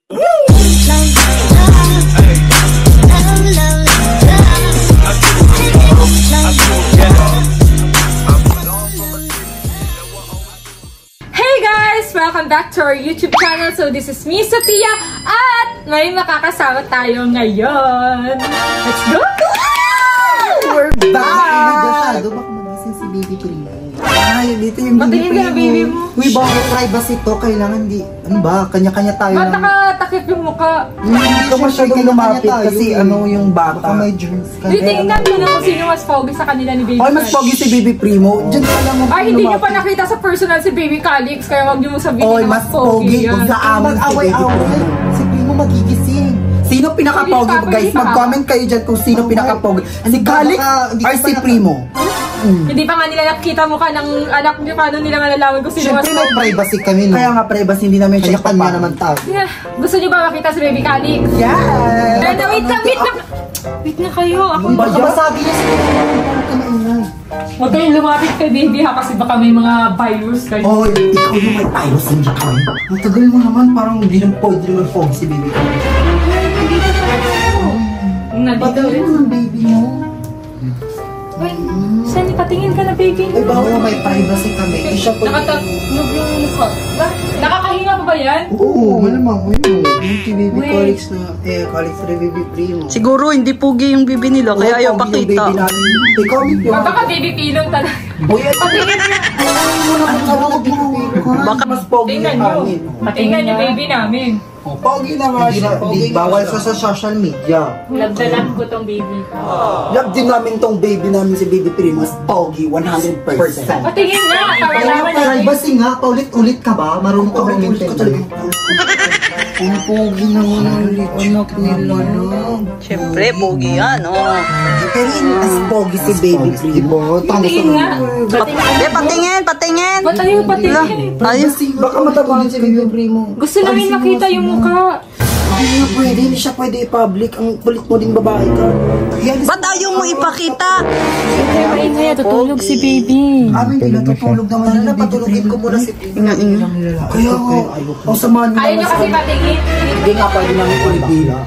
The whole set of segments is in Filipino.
Welcome back to our YouTube channel. So this is me, Sophia, at may makakasama tayo ngayon. Let's go! We're back! Baka magising si baby Primo. Ay, dito yung baby Primo. Patingin ka na baby mo. Uy, baka privacy to. Kailangan di, ano ba, kanya-kanya tayo. Ba't nakatakip yung mukha? Hindi ka masyadong lumapit kasi ano yung bata. Baka may germs ka. Tingnan mo na kung sino mas pogi sa kanila ni baby. Ay, mas pogi si baby Primo. Diyan pa lang ay, hindi nyo pa nakita sa personal si baby Calix, kaya wag nyo mo sabihin na mas pogi. Kung sa amin si baby Primo. Si Primo magigising. Sino pinaka-pogi? Guys, mag-comment kayo dyan kung sino pinaka-pogi. Si Calix or si Primo? Hindi pa nga nila nakita mukha ng anak nyo. Paano nila malalaman kung sino mas pogi? Siyempre may privacy kami, no? Kaya nga privacy, hindi namin siya kanya naman tao. Gusto nyo ba makita si baby Calix? Yes! Pero wait lang, wait na kayo. Ako baka masabi niya si huwag kayong lumapit kay baby ha, kasi baka may mga virus kayo. Oh, ikaw yung may virus, hindi ka. Ang tagal mo naman, parang hindi naman pogi si baby ko. Nandito rin ang baby mo. Uy, Shani, patingin ka na baby mo. Ay, baka may privacy kami. Nakatagnog yung mukha. Nakakahinga pa ba yan? Oo, malamang mo yun. Yung si baby Calix na, Calix na baby Primo. Siguro hindi pogi yung baby nila, kaya ayaw pakita. Baka baby Pinong talaga. Patingin niya. Baka mas pogi yung namin. Patingin niyo baby namin. Pogi na nga siya. Bawal sa social media. Love na love ko tong baby. Love din namin tong baby namin si baby Primo. Mas pogi, 100%. Patingin nga. Privacy nga, paulit-ulit ka ba? Marunong ka ulit-ulit. Ang pogi naman ang anak nila, no? Siyempre, pogi yan, oh. Pero as pogi si baby Primo. Patingin nga. Patingin! Ba't ayaw patingin? Baka matabangan si baby Primo. Gusto namin makita yung mukha. Hindi nga pwede, hindi siya pwede i-public. Ang kulit mo ding babae ka. Ba't ayaw mo ipakita? Siyempre, maingay, tutulog si baby. Amin, pinatutulog naman nila. Patulogin ko muna si Primo. Kaya nga, ang samahan nila. Ayaw nyo kasi patingin. Hindi nga pwede namin ulibila.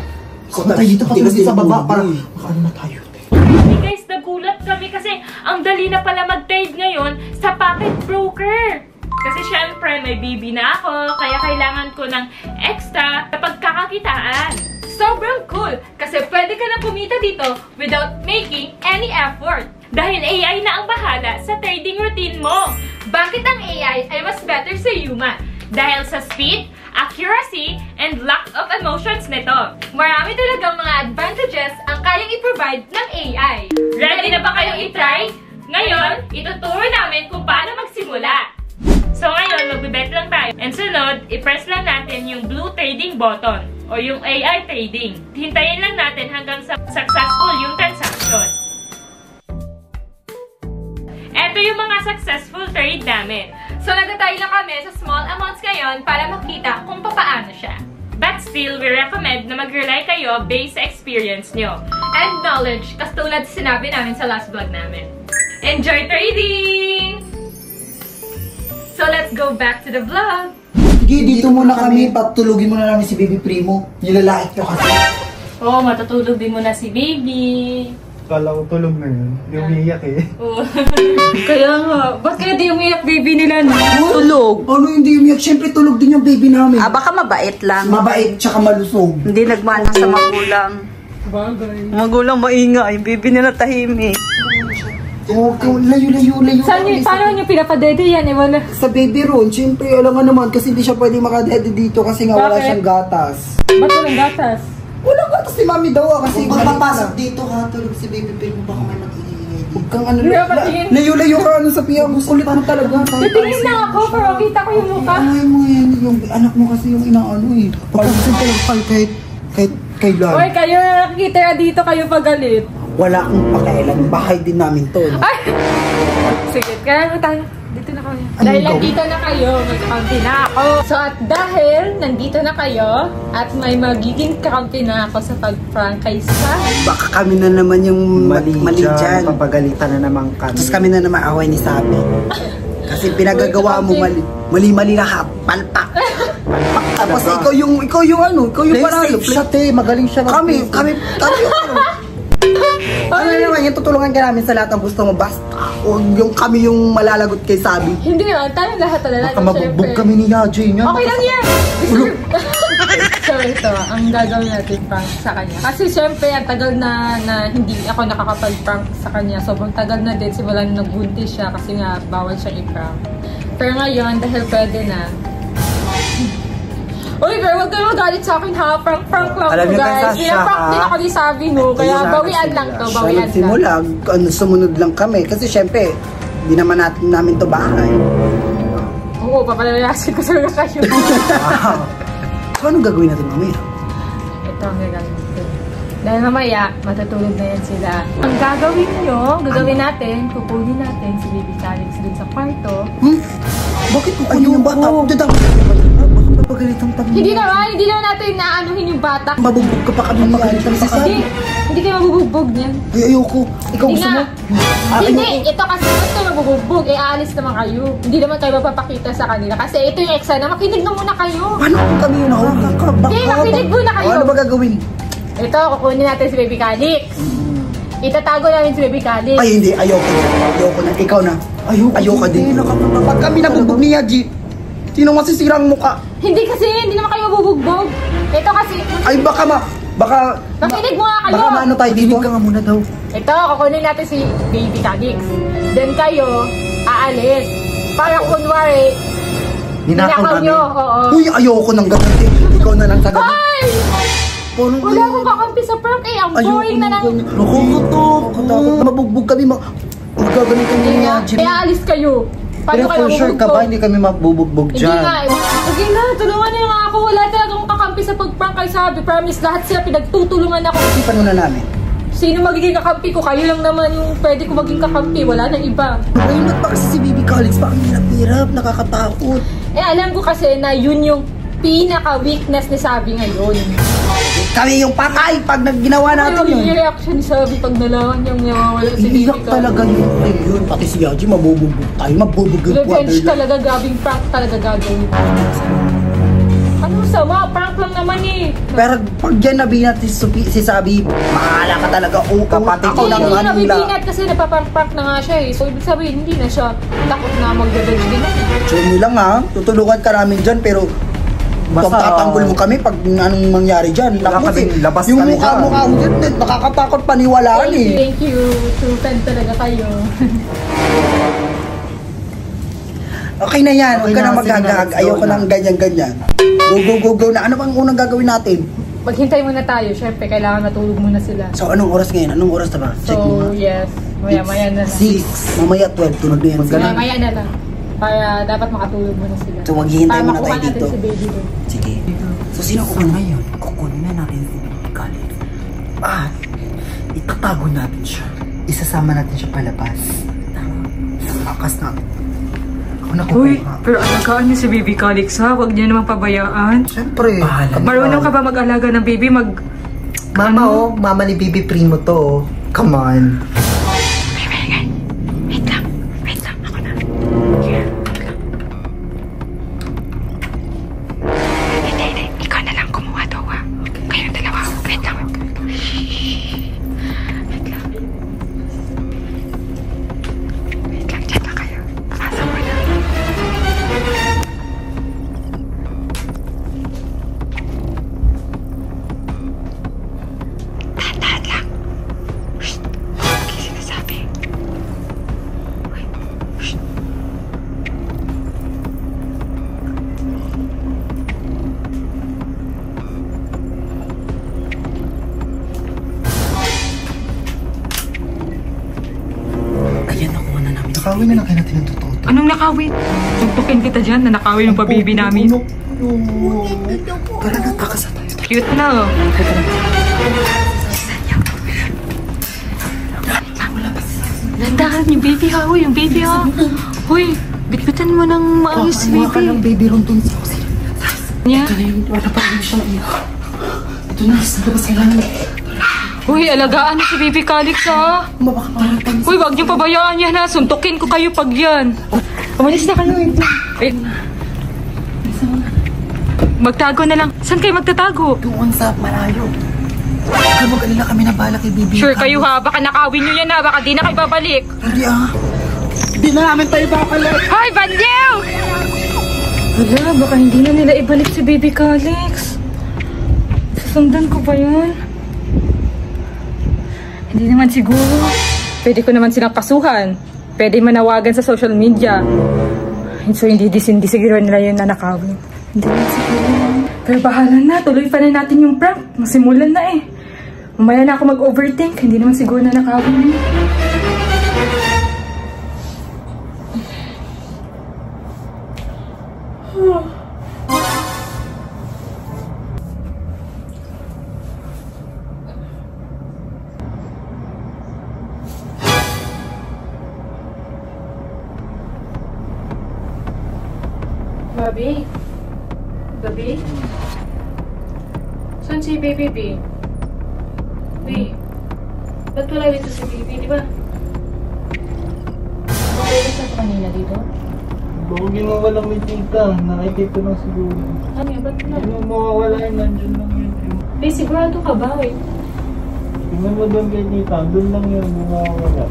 Tayo dito kasi sa baba para ano na tayo. Hey guys, nagulat kami kasi ang dali na pala mag-trade ngayon sa Pocket Broker. Kasi syempre may BB na ako, kaya kailangan ko ng extra na pagkakakitaan. Sobrang cool kasi pwede ka na kumita dito without making any effort. Dahil AI na ang bahala sa trading routine mo. Bakit ang AI ay mas better sa human? Dahil sa speed, accuracy, and lack of emotions nito. Marami talagang mga advantages ang kayang i-provide ng AI. Ready na ba kayong i-try? Ngayon, ituturo namin kung paano magsimula. So ngayon, mag-bet lang tayo. And sunod, i-press lang natin yung blue trading button o yung AI trading. Hintayin lang natin hanggang sa successful yung transaction. Ito yung mga successful trade namin. So nagtatry lang kami sa small amounts ngayon para makita kung paano siya. But still, we recommend na mag-rely kayo based sa experience nyo. And knowledge, kasi tulad sinabi namin sa last vlog namin. Enjoy trading! So let's go back to the vlog. Sige, dito muna kami. Patulogin muna namin si baby Primo. Nilalait nyo kasi. Oo, matutulog din muna si baby. Kala ko tulog na yun. Umiiyak eh. Kaya nga, ba't kaya di umiyak baby nila no? Tulog. Ano hindi umiyak? Siyempre tulog din yung baby namin. Baka mabait lang. Mabait tsaka malusog. Hindi nagmana sa magulang. Bagay. Magulang maingay. Baby nila tahimik. Layo. Paano nyo pinapadede yan? Wala. Sa baby room, siyempre alam nga naman kasi hindi siya pwede makadede dito kasi nga wala siyang gatas. Ba't walang gatas? Walang gatas si mami daw kasi kung papasok dito ha, tulog si baby Primo baka may mag-iingay. Huwag kang ano, layo ka ano sa piya mo, kulit mo talaga. Titingin lang ako pero kita ko yung mukha. Ay mo yan, yung anak mo kasi yung inaano eh. Pagkasin talaga kahit kailan. Uy, kayo nakikita dito kayo pagalit. Wala akong pakialam, bahay din namin to. No? Ay! Sige, kaya na tayo. Dito na kami. Dahil nandito na kayo, magkakampi na ako. So at dahil nandito na kayo, at may magiging kakampi na ako sa pag-prank kay Sabi. Baka kami na naman yung mali dyan. Papagalitan na naman kami. Tapos kami na naman away ni Sabi. Kasi pinagagawa mo mali-mali lahat. Palpak. Tapos ikaw yung panalo. Safe siya, te. Magaling siya. Kami yung ano. Ano naman, yung tutulungan ka namin sa lahat ng gusto mo. Basta, yung kami yung malalagot kay Sabi. Hindi naman, tayo lahat talaga. Baka mabugbog kami ni Yajay niya. Okay lang yan! So ito, ang gagawin natin prank sa kanya. Kasi syempre, ang tagal na hindi ako nakakapag-prank sa kanya. Sobrang tagal na din, simula na nagbuntis siya kasi nga bawal siya i-prank. Pero ngayon, dahil pwede na. Uy girl, huwag kayo magalit sa akin ha. Prank lang Alam ko niyo, guys. Sasha, Pinaprank din ako ni Sabi no. Kaya bawian lang to, bawian lang. Simula, sumunod lang kami. Kasi syempre, hindi naman namin to bahay. Oo, papalayasin ko talaga kayo. So, anong gagawin natin mamaya? Ito ang gagawin natin. Dahil mamaya, matutulog na yan sila. Ang gagawin natin, kukunin natin si Baby Calix dun sa kwarto. Bakit kukunin yung bata? Baka papagalitan pa niya. Hindi naman natin naanuhin yung bata. Mabugbog ka pa kami magalitan sa Sabi. Hindi kayo mabubugbog niyan. Ay, ayoko. Ikaw gusto mo? Hindi, ito kasi ba't kayo mabubugbog? Aalis naman kayo. Hindi naman kayo mapapakita sa kanila. Kasi ito yung exa na, makinig na muna kayo. Paano kung kami yung nahuli? Hindi, makinig muna kayo. Ano ba gagawin? Ito, kukunin natin si Baby Calix. Itatago namin si Baby Calix. Ay, hindi. Ayoko na. Ikaw na. Ayoko din. Pag kami nabugbog ni Yaji, sino masisira ang mukha? Hindi naman kayo mabubugbog. Ito kasi... Ay, baka Makinig mo nga kayo. Baka maano tayo dito? Ka nga muna daw. Ito, kukunin natin si Baby Calix. Then kayo, aalis. Para kunwari, ninakaw nyo. Oo. Uy, ayoko nang ganun. Ikaw na lang sa ganun. Ay! Wala akong kakampi sa prank eh. Ang boring na lang. Nakatakot na mabugbog kami. Magkagaling kami ni Yaji. Kaya alis kayo. Pero for sure ka ba, hindi kami mabubugbog Hindi dyan? nga. Sige na, tulungan niyo nga ako. Wala talagang kakampi sa pag-prank kay Sabi. Promise, lahat sila pinagtutulungan ako. Paano na namin? Sino magiging kakampi ko? Kayo lang naman yung pwede ko maging kakampi. Wala nang iba. Ayun, ba't ba kasi si Baby Calix? Bakit hirap-hirap? Nakakatakot. Alam ko kasi na yun yung pinaka-weakness ni Sabi ngayon. Kami yung patay pag ginawa natin yun. Yung reaction ni Sabi pag nalaman niyang nawawala si Baby Iiyak talaga yun. Pati si Yaji, mabubugbog tayo. Mabubugbog. Revenge talaga, gabing prank talaga gagawin. Ano sama? Prank lang naman eh. Pero pag yan nabinat si Sabi, mahala ka talaga. O kapatid ko lang Hindi na Manila. bibinat kasi napaprank na nga siya eh. So ibig sabihin, hindi na siya takot na mag-revenge din ako. So yun lang ha, tutulungan ka namin dyan pero Basta, tatanggol mo kami pag anong mangyari dyan. labas yung kami dyan. mukha mo dyan, nakakatakot paniwalaan eh. Thank you. True friend talaga kayo. Okay na yan, huwag Okay ka na na, magagag. sige na, Ayoko let's go nang ganyan-ganyan. Go na. Ano bang unang gagawin natin? Maghintay muna tayo. Siyempre, kailangan matulog muna sila. So anong oras ngayon? Anong oras na ba? Check mo So, nga. yes. Maya-maya na lang. 6. Mamaya 12. Tunog na yan. Maya-maya na lang. Para dapat makatulog muna sila. So maghihintay Para muna tayo makuha natin dito. si baby doon. Sige. So sino kukunin ngayon? Kukunin na natin si Baby Calix. Itatago natin siya. Isasama natin siya palabas. Sa lakas natin. Ako na Uy, kukuha. pero alagaan niyo si Baby Calix ha. Huwag niyo naman pabayaan. Siyempre. Marunong ka ba mag-alaga ng baby? Mama mama ni Baby Primo to. Come on. Nakawin na lang kayo natin ng totoo. Anong nakawin? Suntukin kita dyan na nakawin yung pa-baby namin. Para nagkakasa tayo. Cute na oh. Landahan yung baby ha. Uy, yung baby ha. Uy, bitbitan mo ng maayos si Kumuha ka ng baby. baby ron dun sa kusina. Niya? Ito na yung wala pa rin siya naiyak. Ito na, sa labas kailangan. Uy, alagaan na si Baby Calix ha. Baka parang Uy, wag niyong pabayaan yan ha. Suntukin ko kayo pag yan. Umalis na kayo. Wait. Magtago na lang. Saan kayo magtatago? Doon sa malayo. Kaya mag-alala kami na bala kay Bibi. Sure kayo ha? Baka nakawin nyo yan ha? Baka di na kayo babalik. Hindi Hindi na namin tayo babalik. Hoy, Bandiw! Hala, baka hindi na nila ibalik si Baby Calix. Susundan ko ba yun? Hindi naman siguro. Pwede ko naman silang kasuhan. Pwede manawagan sa social media. So hindi siguro nila yun nanakawin. Hindi naman siguro. Pero bahala na, tuloy pa na natin yung prank. Masimulan na eh. Mamaya na ako mag-overthink. Hindi naman siguro nanakawin yun. Baby? Baby? Saan si Baby B? B? Ba't wala dito si Baby, di ba? Bakit na kanina dito? Baka ginawa lang may tita. Nakikita lang siguro. Ano yun? Ba't na? Hindi mo mawawala yun. Nandyan lang yun. B, sigurado ka ba eh? Tingnan mo doon kay tita. Doon lang yun. Hindi mawawala.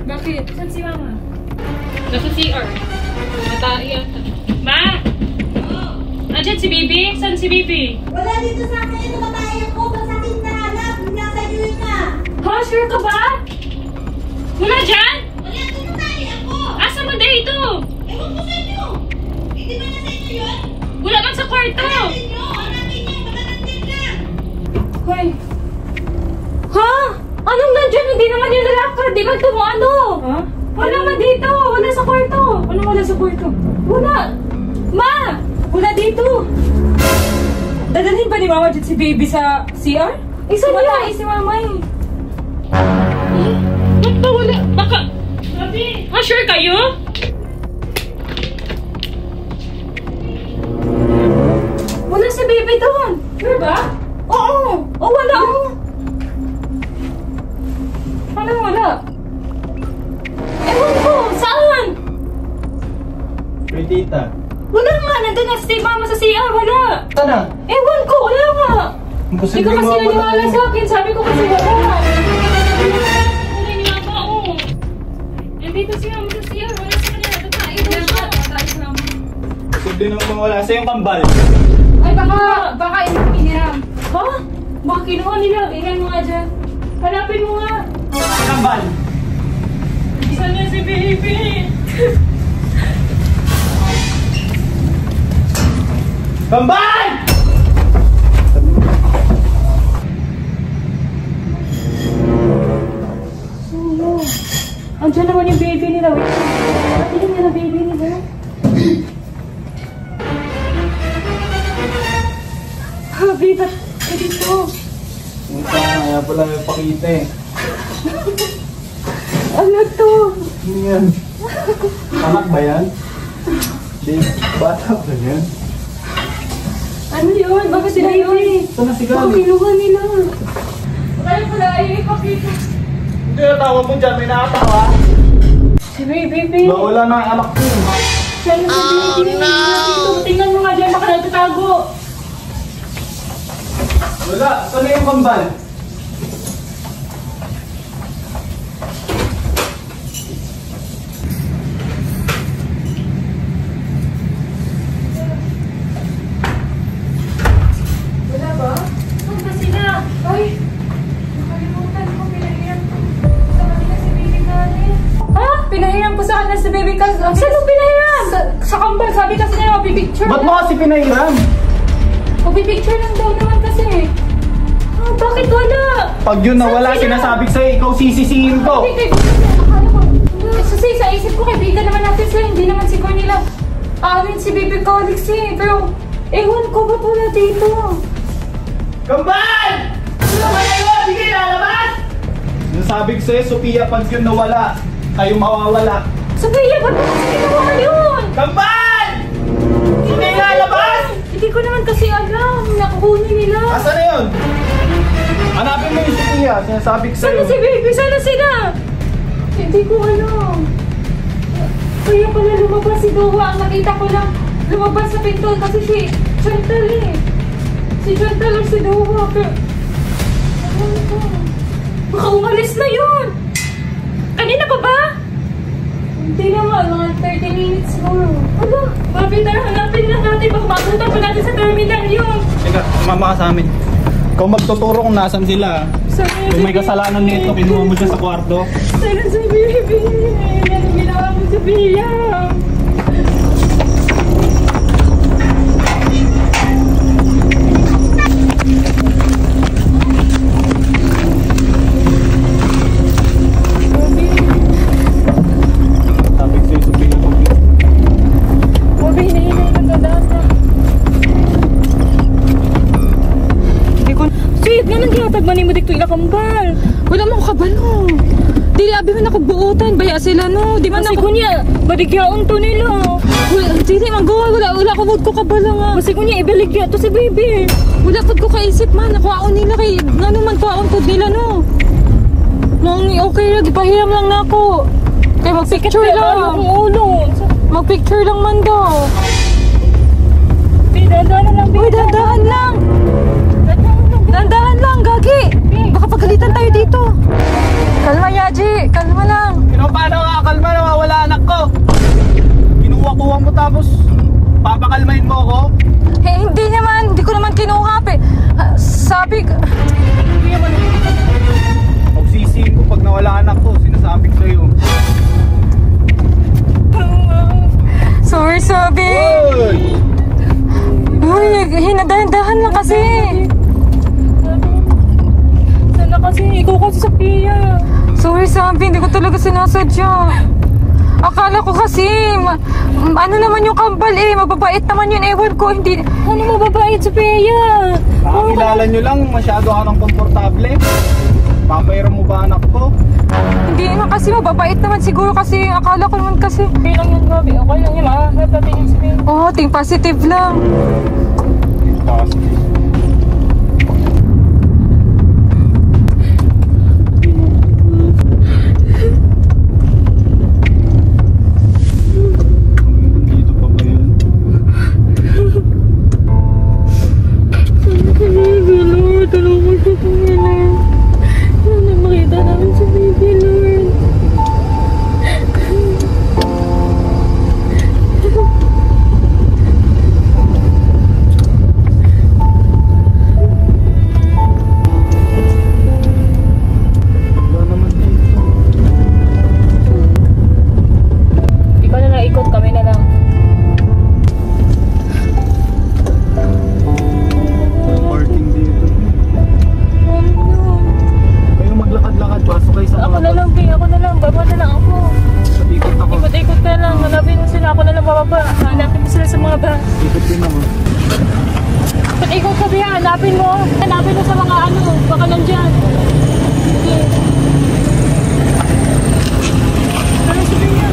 Bakit? Saan si Mama? Nasa CR. Matay yata. Ma! Andiyan si Baby? Saan si Baby? Wala dito sa akin. Namatay ako. Ba't sa akin nahanap? Nasa iyo na. Ha? Sure ka ba? Wala dyan? Wala dito namatay ako. Asa mo dito? Ewan ko sa inyo. Hindi ba nasa inyo yun? Wala man sa kwarto. Hanapin nyo. Hanapin nyo. Matatagin na. Hoy. Ha? Anong nandyan? Hindi naman yung lalakad. Di ba ito mo ano? Ha? Wala man dito. Wala sa kwarto. Anong wala sa kwarto? Wala. Ma! Wala dito. Dadalhin ba ni Mama dyan si Baby sa CR? Isa niya. Si Mama eh. Ba't ba wala? Baka... Sabi. Ha? Sure kayo? Wala si Baby doon. Sure ba? Oo. Oo, wala. Paano wala? Ewan ko, saan? Kay tita. Wala nga, nandun na si Mama sa CR, wala. Sana? Ewan ko, wala nga. Hindi ka kasi naniwala sa akin, sabi ko kasi wala. Wala ni Mama, oo. Nandito si Mama sa CR, wala sa kanya. Tatay si Mama. Sabi nang mawala sa yung kambal. Ay, baka iniram. Ha? Baka kinuha nila, ingay mo nga dyan. Hanapin mo nga. Kambal! Saan niya si Baby? Kambal! Andiyan naman yung baby nila. Wait. Patingin niya na baby nila. Habi, ba't ka dito? Kaya pala may pakita eh. Ano to? Ano yan? Anak ba yan? Di, bata ba yan? Ano yun? Bakit sila yun? Sana si Oh, Gabi. kinuha nila. Kaya pala ay ipakita. Hindi na tawag mo dyan, may nakatawa. Si baby. Wala na ang anak ko. Siya na si baby. Tingnan mo nga dyan, baka nagtatago. Wala, saan na yung kambal? Wala ba? Saan ba sila? Ay! Nakalimutan ko, pinahiram ko sa kanila si Baby Calix. Ha? Pinahiram ko sa kanila si Baby Calix? Saan mo pinahiram? Sa kambal, sabi kasi nila mapipicture. Ba't mo kasi pinahiram? Mapipicture lang daw naman kasi. Ah, bakit wala? Pag yun nawala, Saan sila? sinasabi sa'yo, ikaw sisisihin ko. Hindi, akala ko. Kasi sa isip ko, kaibigan naman natin sila. Hindi naman siguro nila amin si Baby Calix eh. Pero, ewan ko ba't wala dito? Kambal! Ano ba na yun? Sige, lalabas! Sinasabi ko sa'yo, Sophia, pag yun nawala, kayo mawawala. Sophia, ba't mo kasi ginawa yun? Kambal! Hindi lalabas! Hindi ko naman kasi alam. Nakukunin nila. Asa na yun? Hanapin mo yung Sophia, sinasabi ko Sana sa'yo. si baby, sana sila! Hindi ko alam. Kaya pala lumabas si Dowa. Ang nakita ko lang, lumabas sa pinto kasi si Chantal eh. Si Chantal ang si Dowa. Pero, ano ko? Baka umalis na yun! Kanina pa ba? Hindi naman, mga 30 minutes siguro. Ano? Papi, tara, hanapin lang natin. Baka mapunta pa natin sa terminal yun. Teka, sumama ka sa amin. Ikaw magtuturo kung nasan sila. Kung may kasalanan nito, kinuha mo siya sa kwarto. Sana si baby. Yan ang ginawa mo sa Pia. Sabi ko sa'yo, Sophia. Baby, hinahinay ka sa data. Hindi ko... Sweet, nga nang ginatagmanin mo dito ilakambal. Wala mo kabalo. Di abi man ako buutan. Baya sila no. Di man Kasi ako... kunya, baligyaon to nila. Hindi man gawa. Wala ko ko kabalo nga. Kasi kunya, ibaligya to si baby. Wala ko kaisip man. Nakuhaon nila kay... Nga naman kuhaon po nila no. Nang okay lang. Ipahiram lang na ako. Kaya mag-picture lang. Ulo. Mag-picture lang man daw. Dadaan lang. Uy, dandahan lang. Dandahan lang, gagi. Baka pagalitan tayo dito. Kalma, Yaji. Kalma lang. Paano kakalma? Nawawala anak ko. Kinuha-kuha mo tapos papakalmahin mo ako? Eh, hindi naman. Hindi ko naman kinuha. Sabi... Pagsisihin ko pag nawala anak ko, sinasabi ko sa'yo. Sorry, sabi. Uy, hinadahan-dahan lang kasi. Sana kasi, ikaw kasi sa Pia. Sorry, sabi. Hindi ko talaga sinasadya. Akala ko kasi, ano naman yung kambal eh. Mababait naman yun. Ewan ko, hindi... Ano mababait sa Pia? Nakakilala nyo lang, masyado ka ng komportable. Papayaran mo ba anak ko? Hindi naman kasi mababait naman siguro kasi akala ko naman kasi... Okay lang yun, Bobby. Okay lang yun. Mahanap natin yung si Pia. Oh, ting positive lang. Positive. Dito pa ba yun? Baby Lord, tulungan ko po Lord. Sana makita namin si Baby Lord. Wala naman dito. Ikaw na lang ikot, kami na lang. Parking dito. Kayo maglakad-lakad, pasok kayo sa Ako na lang, Pia. Ako na lang. Baba na lang ako. Ikot ako. Ikot-ikot ka lang. Hanapin mo sila. Ako na lang bababa. Hanapin mo sila sa mga ba. Ikot din ako. Ikot ka, Pia. Hanapin mo. Hanapin mo sa mga ano. Baka nandyan. Okay. Ano si Pia?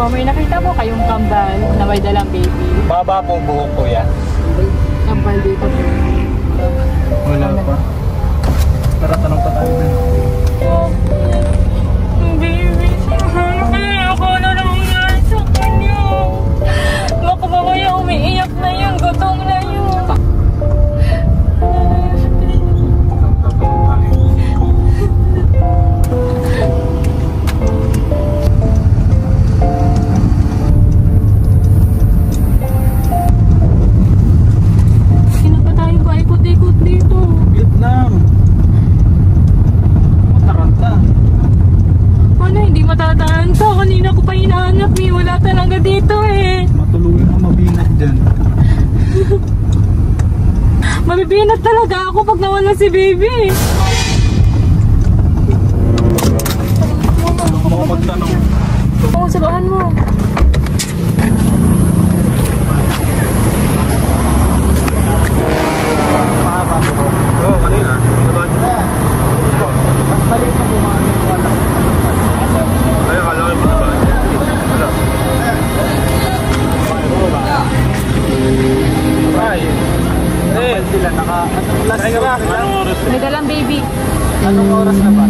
Oh, may nakita po kayong kambal na may dalang baby. Baba po buhok ko yan. Kambal dito po. Wala pa. Tara, tanong pa tayo na. Baby, ako na lang yan sa kanya. Baka mamaya umiiyak na yun, gutom na yun. Sino pa tayo ba ikot-ikot dito? Vietnam. Mataranta. Ano, hindi matadaan to. Kanina ko pa hinahanap eh. Wala talaga dito eh. Matulungin ang mabinat dyan. Mabibinat talaga ako pag nawala si baby. Ako magtanong. Oo, sabahan mo. Mahaba po. Oo, kanina. Mas mali pa po mga wala. Ay, akala ko yung mga wala. Ay, sila naka... Anong oras? May dalang baby. Anong oras na ba?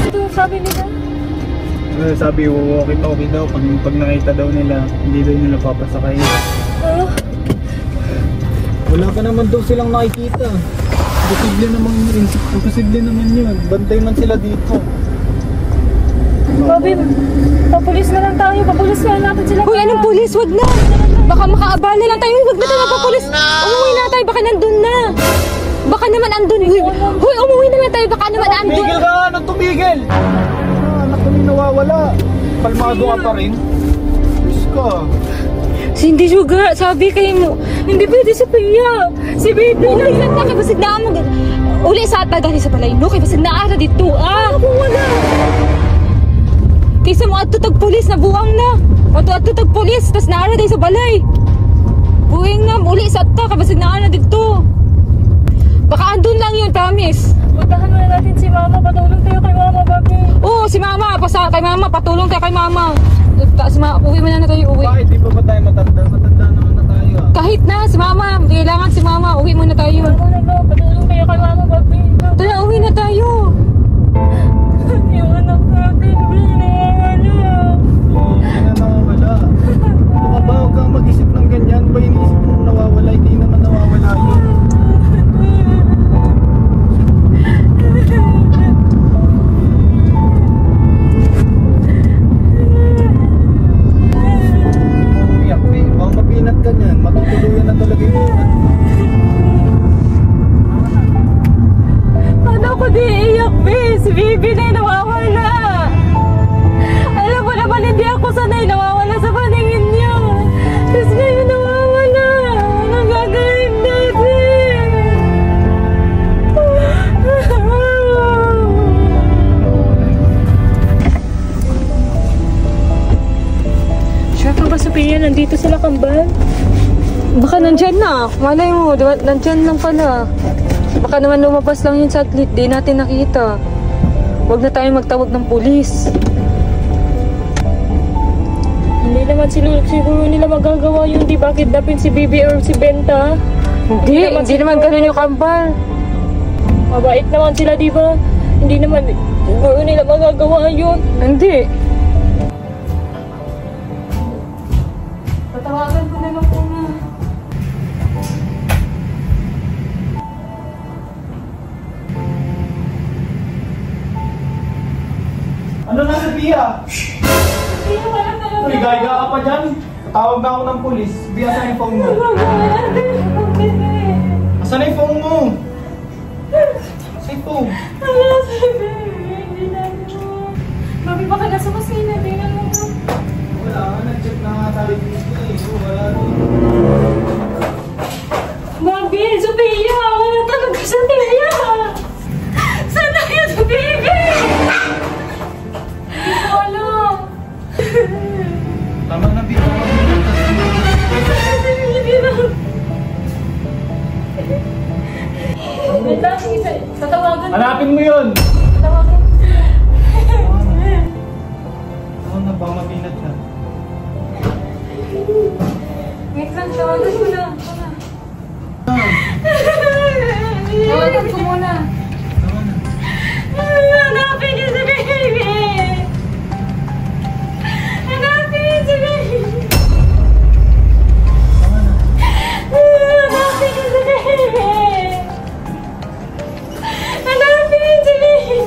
Ito, sabi nila. Sabi, walkie-talkie daw. Pag nakita daw nila, hindi daw nila papasakay. Wala pa naman daw silang nakikita. Imposible naman yun. Bantay man sila dito. Sabi, papulis na lang tayo. Papulis na lang natin sila. Hoy, anong pulis? Wag na! Baka makaabala lang tayo. Wag na tayo papulis. Umuwi na tayo. Baka nandun na. Baka naman andun. Hoy, umuwi na tayo. Baka naman andun. Tumigil ka! Anong tumigil? Anak ko yung nawawala. Palmado ka pa rin. Diyos ka. Hindi sugar. Sabi kayo mo. Hindi pwede si Pia. Si baby. Umuwi lang tayo. Basig na mo. Uli sa atagani sa balay. No? Kaya basig na ara dito. Ako wala. Kaysa mo atutag pulis na buwang na. Atutag pulis. Tapos naara tayo sa balay. Buwing na. Uli sa atta. Kabasig na ara dito. Baka andun lang yun. Promise. Puntahan muna natin si mama. Patulong tayo kay mama, babi. Oo, si mama. Kay mama. Patulong tayo kay mama. Uwi mo na tayo. Uwi. Bakit di pa ba tayo matanda? Matanda naman na tayo. Kahit na. Si mama. Kailangan si mama. Uwi mo na tayo. Patulong tayo kay mama, babi. Tara, uwi na tayo. Yung anak natin, nawawala. Hindi na nawawala. Ano ka ba? Huwag kang mag-isip ng ganyan. Ba iniisip mo nawawala? Hindi naman nawawala yun. Umiyak eh. Baka mabinat ka niyan. Matutuluyan na talaga yun. Paano ko di iiyak, be? Si baby na yung nawawala. Alam mo naman, hindi ako sanay nawawala sa paningin niyo. Tapos ngayon nawawala. Anong gagawin natin? Sure ka ba, Sophia? Nandito sila kambal? Baka nandyan na. Malay mo. Diba? Nandyan lang pala. Baka naman lumabas lang yun saglit. Di natin nakita. Huwag na tayo magtawag ng pulis. Hindi naman siguro nila magagawa yun. Di ba kidnapin si Bibi or si Benta? Hindi naman ganun yung kambal. Mabait naman sila, di ba? Hindi naman siguro nila magagawa yun. Hindi. Tatawagan ko na lang po na. Ano na, Sophia? Uy, gaya ka pa dyan. Tawag na ako ng pulis. Sophia, saan yung phone mo? Asan na yung phone mo? Saan ito? Mami, baka nasa kusina. Tingnan mo. Wala, nag-check na nga tayo dito eh. Wala rin. Mami, Sophia! Wala talaga siya, Tia! Saan na yun, baby? Hindi ko alam. Tama na, Bito. Tawagin mo yun! Oo, nagmamabinat na. Wait lang, tawagan mo na. Tawagan ko muna. Hanapin niyo si baby! Hanapin niyo si baby! Hanapin niyo si baby! Hanapin niyo si baby!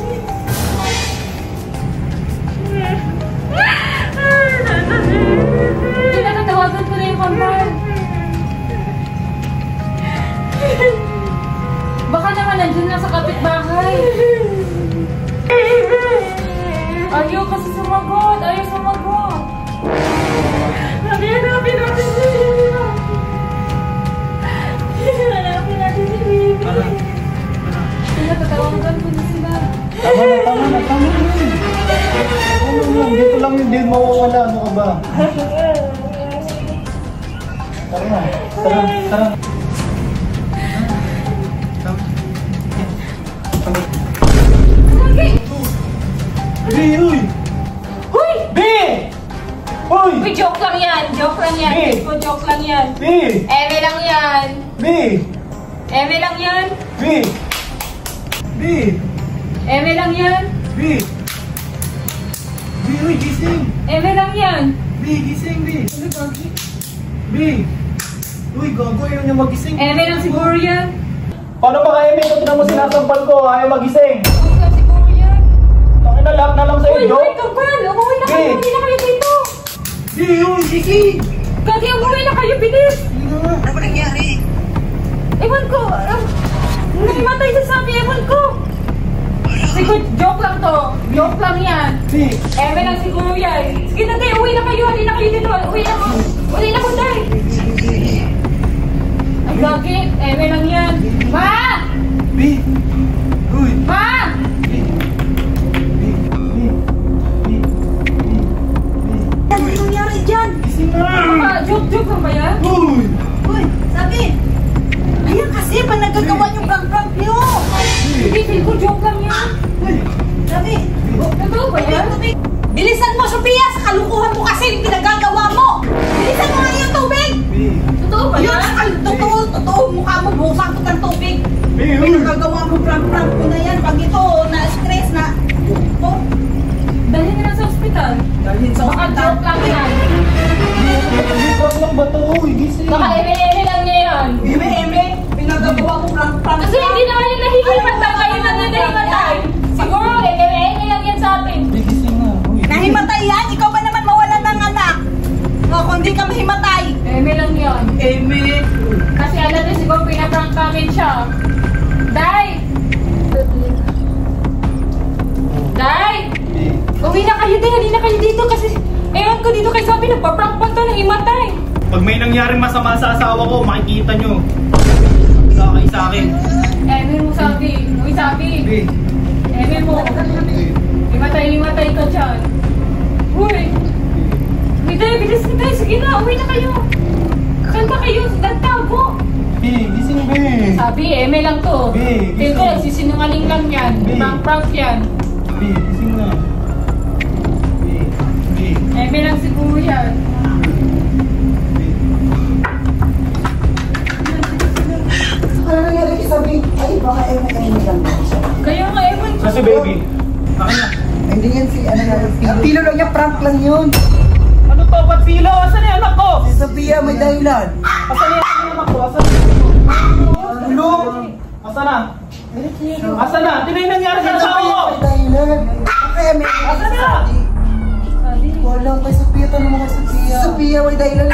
Tinatawagan ko na yung kampal. Baka naman nandiyan lang sa kapitbahay. Ayaw kasi sumagot. Ayaw sumagot. Hanapin natin si Bibi. Hanapin natin si Bibi. Tinatawagan ko na sila. Tama na. Dito lang yung din mawawala. Ano ka ba? Tara. Bi, uy! Huy! Bi! Uy! Uy, joke lang yan. Joke lang yan. Bi! Joke lang yan. Bi! Eme lang yan. Bi! Eme lang yan. Bi! Bi! Eme lang yan. Bi! Bi, uy, gising! Eme lang yan. Bi, gising, Bi! Bi! Uy, gago, ayaw niya magising. Eme lang siguro yan. Paano ba kaya may tinan mo sinasampal ko? Ayaw magising. Joke lang siguro yan. Takina na lahat na lang sa'yo, Uy, Jo. uy, kapal! Umuwi na kayo! Bi! Umuwi na kayo dito! Bi, uy, gising! Kagi, umuwi na kayo! Bilis! Ano ba nangyari? Ewan ko! Nahimatay sa sabi! Ewan ko! Siguro, joke lang to! Joke lang yan! Bi! Eme lang siguro yan! Sige na tayo! Uwi na kayo! Hali na kayo dito! Uwi na ko! Uwi na ko tayo! Ay, Gagi! Eme lang yan! Ma! Bi! Uy! Ma! Ano nangyari dyan? Gising na! Joke lang ba yan? Uy! Uy, sabi! Ayan kasi, pa nagagawa yung prank-prank niyo! Hindi, feel ko joke lang yan! Sabi! Totoo ba yan? Bilisan mo, Sophia! Sa kalukuhan mo kasi yung pinagagawa mo! Bilisan mo nga yung tubig! Bi! Totoo ba Yun, yan? totoo, mukha mo, busak ko ng tubig! Bi, uy! Pinagagawa mo, prank-prank ko na yan. Pag ito, na-stress na, oh, Dahil na sa ospital. dalhin sa Baka joke lang yan. Prank lang ba ito? Uy, gising! Baka eme-eme lang niya yan. Eme, pinagagawa mo, prank-prank Kasi hindi naman yung nahihimatay. Kayo na nahihimatay. Siguro, eme-eme lang yan sa atin. Bi, gising na! Uy! Nahimatay yan! Ikaw ba naman mawalan ng anak? O, kung di ka mahimatay. Eme lang yan. Eme. Kasi alam niya siguro pinaprank namin siya. Day! Day! Bi! Uwi na kayo din. Hindi na kayo dito kasi ewan ko dito kay Sabi nagpa-prank pa to ng himatay. Pag may nangyaring masama sa asawa ko, makikita nyo. Sa akin. Eme mo Sabi. Uy Sabi. Bi! Eme mo. Himatay ka dyan. Uy! Day, bilis na tayo. Sige na, uwi na kayo. Saan ba kayo? Nagtago. Bi! Gising, Bi! Sabi, eme lang to. Bi, Feel ko, sisinungaling lang yan. Bi. Prank yan. Bi! Gising na! Bi! Bi! Eme lang siguro yan. Bi! Ano nangyari kay Sabi? Ay, baka eme lang. Kaya nga, ewan ko. So si baby? Akin na. Hindi yan si, ano nga, Pilo lang niya, prank lang yun. Ano to? Ba't pilo? Asan yung anak ko? Si Sophia may dahilan. Asan yung anak ko? Asan yung anak ko? Hello? Asan na? Asan na? Hindi na yung nangyari sa asawa ko! May dahilan. Kaya may Asan na? wala kay Sophia, tanong mo kay Sophia. Si Sophia may dahilan.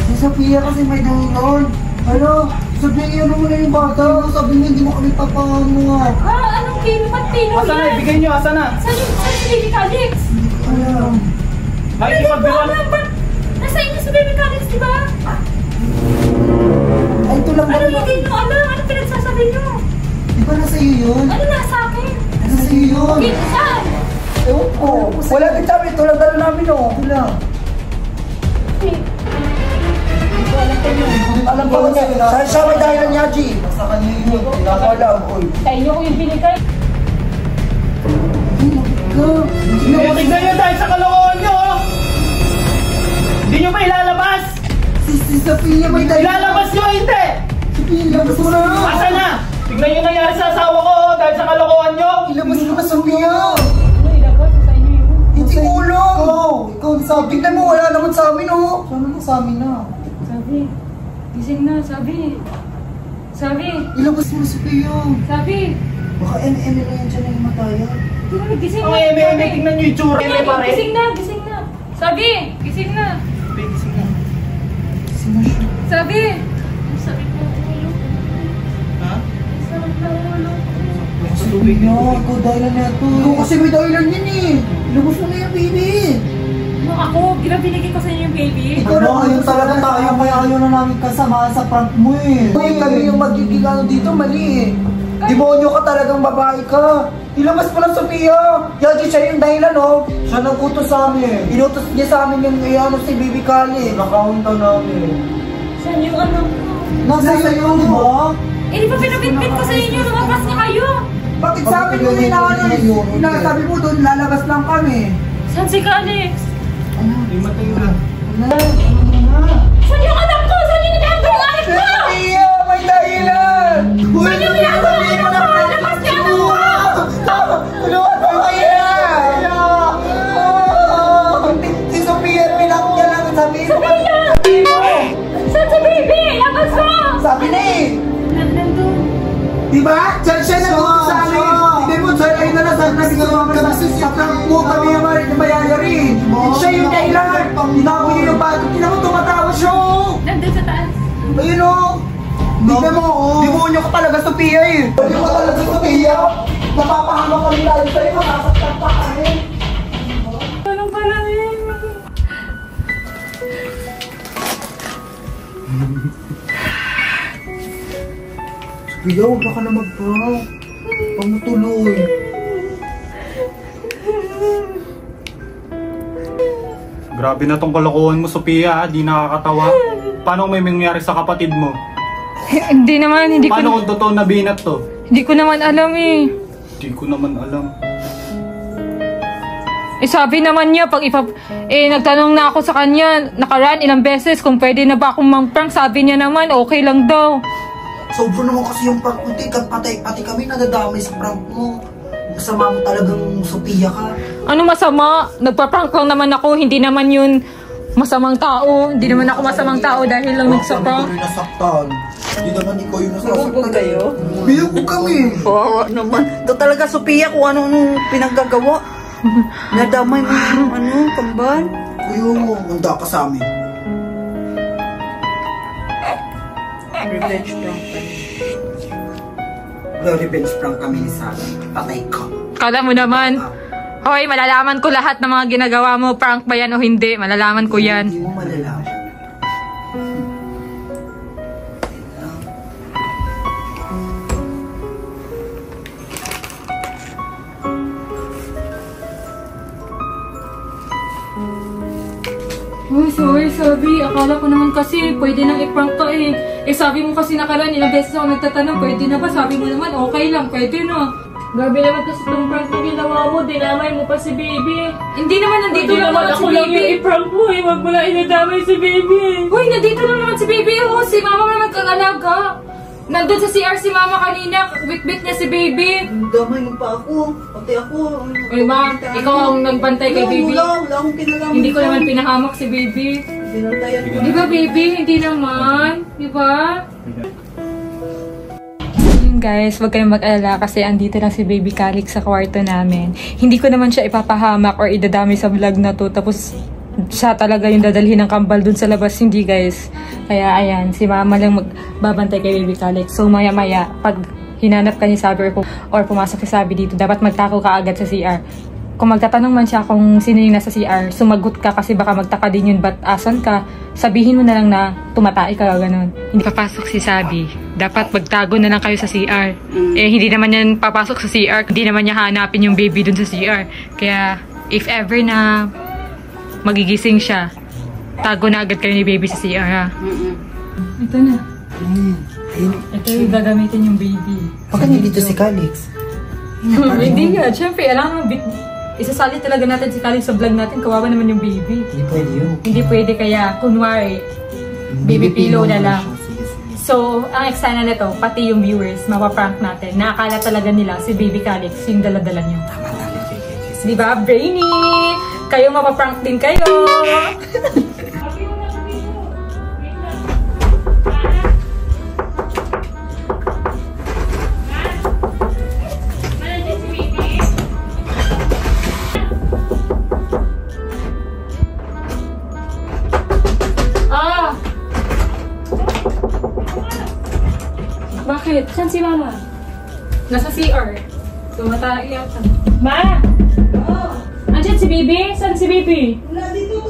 Si Sophia kasi may dahilan. Ano? Sabihin mo na yung bata. Sabi niya hindi mo kami papano. Anong pino? Ba't pino Asan na? yan? Ibigay nyo, asan na? Saan si Baby Calix? Alam. Nakikipagbiruan. Nasa inyo si Baby Calix, di ba? Ay, ito lang Ano ba? hindi nyo alam? Ano pinagsasabi nyo? Di ba nasa iyo yun? Ano nasa akin? Nasa iyo yun. Dito saan? Ewan ko. Wala din sabi. Ito lang dala namin o. Ito lang. Alam ko niya. Siya may dahilan niya, G. Sa kanya yun. Nakakala ako. Sa inyo ko yung binigay. Tignan nyo dahil sa kalokohan nyo, oh! Hindi nyo ba ilalabas? Si Sophia may dahilan. Ilalabas nyo, hindi! Sophia, ilabas mo na. Asa na? Tignan nyo nangyari sa asawa ko, oh, dahil sa kalokohan nyo! Ilabas mo na, Sophia. Ano ilabas? Sa inyo yun. Hindi ko alam. Ikaw, sabi. Tignan mo, wala naman sa amin, oh. Sana na sa amin na. Sabi. Gising na, sabi. Sabi. Ilabas mo, Sophia. Sabi. Baka MM na yan dyan na yung mataya. Gising Ang na. eme-eme, tignan nyo yung tsura. Eme pa rin. Gising na, gising na. Sabi. Gising na. Sino siya? Sabi. Ha? Sophia, ikaw dahilan na ito. Ikaw kasi may dahilan yan eh. Ilabas mo na yung baby. Ano ako? Ginabinigay ko sa inyo yung baby. Ikaw na ayun talaga tayo, kaya ayaw na namin kasama sa prank mo eh. Uy, kami yung magiging ano dito, mali eh. Demonyo ka talagang babae ka. Ilabas mo na, Sophia. Yagi siya yung dahilan, oh. Siya nag-utos sa amin. Inutos niya sa amin yung ano si Baby Kali. Nakaunta namin. Saan yung anak ko? Nasa sa'yo, di ba? Eh, di ba pinabitbit ko sa inyo? Lumabas na kayo. Bakit sa amin mo inaano eh? Sabi mo doon, lalabas lang kami. Saan si Alex? Imatay na. Saan yung anak ko? Saan yung anak ko? Anak ko! Sophia, may dahilan! Uy, Saan yung ginagawa niyo? Labas niyo ako! tulungan mo kaya! Si Sophia, pinak niya lang sabihin mo. Saan si baby? Labas mo! Sabi na eh! Nandun. Diba? Diyan siya nag-utos sa amin! Hindi mo, Diyan ay nalasan na sa prank mo kami yung mayayari! Siya yung dahilan! Tinago niyo yung bago, tina mo tumatawa siya! Nandun sa taas. Ayun o! Tignan mo, demonyo ka talaga, Sophia eh! Demonyo ka talaga, Sophia! Napapahamak kami lalo sa'yo, makasaktan pa kami! Anong pala yun? Sophia, huwag ka na mag-prank! Huwag mo tuloy! Grabe na tong kalokohan mo, Sophia, di nakakatawa. Paano may mangyari sa kapatid mo? Hindi naman, Paano kung totoo na binat to? hindi ko naman alam eh. Di ko naman alam. Eh sabi naman niya, nagtanong na ako sa kanya, nakaraan ilang beses kung pwede na ba akong mang-prank. Sabi niya naman, okay lang daw. Sobra naman kasi yung prank mo, pati kami nadadamay sa prank mo. Masama mo talagang Sophia ka. Ano masama? Nagpa-prank lang naman ako, hindi naman yun masamang tao. Hindi naman ako masamang tao dahil lang nagsa-prank. Kami nasaktan. Hindi naman ikaw yung nasaktan. Binugbog kayo? Binugbog kami. Kawawa naman. Ito talaga, Sophia, kung ano-anong pinaggagawa. Nadamay mo yung kambal. Kuya mo, handa ka sa amin. Revenge prank. Revenge prank kami ni Sally. Patay ka. Kala mo naman, hoy, malalaman ko lahat ng mga ginagawa mo, prank ba yan o hindi, malalaman ko yan. Hindi mo malalaman. Uy, sorry, sabi. Akala ko naman kasi pwede nang i-prank ka eh. Eh, sabi mo kasi nakaraan, ilang beses ako nagtatanong, pwede na ba? Sabi mo naman, okay lang, pwede na. Grabe naman kasi itong prank na ginawa mo, dinamay mo pa si baby. Hindi naman, nandito lang naman si baby. I-prank mo eh, wag mo na inadamay si baby. Uy, nandito lang naman si baby. Oh, si mama na nagkakalaga. Nandun sa CR si mama kanina, bit-bit niya si baby. Damay mo pa ako. Pati ako. Uy, ma, ikaw ang nagbantay kay baby. Wala akong kinalaman. Hindi ko naman pinahamak si baby. Binantayan ko. Di ba, baby? Hindi naman. Di ba? Yun guys, huwag kayong mag-alala kasi andito lang si Baby Kalik sa kwarto namin. Hindi ko naman siya ipapahamak or idadami sa vlog na to. Tapos siya talaga yung dadalhin ng kambal dun sa labas. Hindi guys. Kaya ayan, si mama lang magbabantay kay Baby Kalik. So maya maya, pag hinanap ka ni Sabi or pumasok si Sabi dito, dapat magtako ka agad sa CR. Kung magtatanong man siya kung sino yung nasa CR, sumagot ka kasi baka magtaka din yun, ba't asan ka? Sabihin mo na lang na tumatay ka, gano'n. Hindi papasok si Sabi. Dapat magtago na lang kayo sa CR. Eh, hindi naman yan papasok sa CR. Hindi naman niya hanapin yung baby dun sa CR. Kaya, if ever na magigising siya, tago na agad kayo ni baby sa CR, ha? Ito na. Ito yung gagamitin yung baby. Bakit hindi dito si Calix? Hindi nga. Siyempre, alam mo, isasali talaga natin si Calix sa vlog natin. Kawawa naman yung baby. Hindi pwede yun. Hindi pwede kaya, kunwari, baby pillow na lang. So, ang eksena nito, pati yung viewers, mapaprank natin. Nakakala talaga nila si Baby Calix yung dala-dala niyo. Diba, brainy? Kayo mapaprank din kayo! Bakit? Saan si Mama? Nasa CR. Tumatay yata. Ma! Andyan si Baby? Saan si Baby? Wala dito.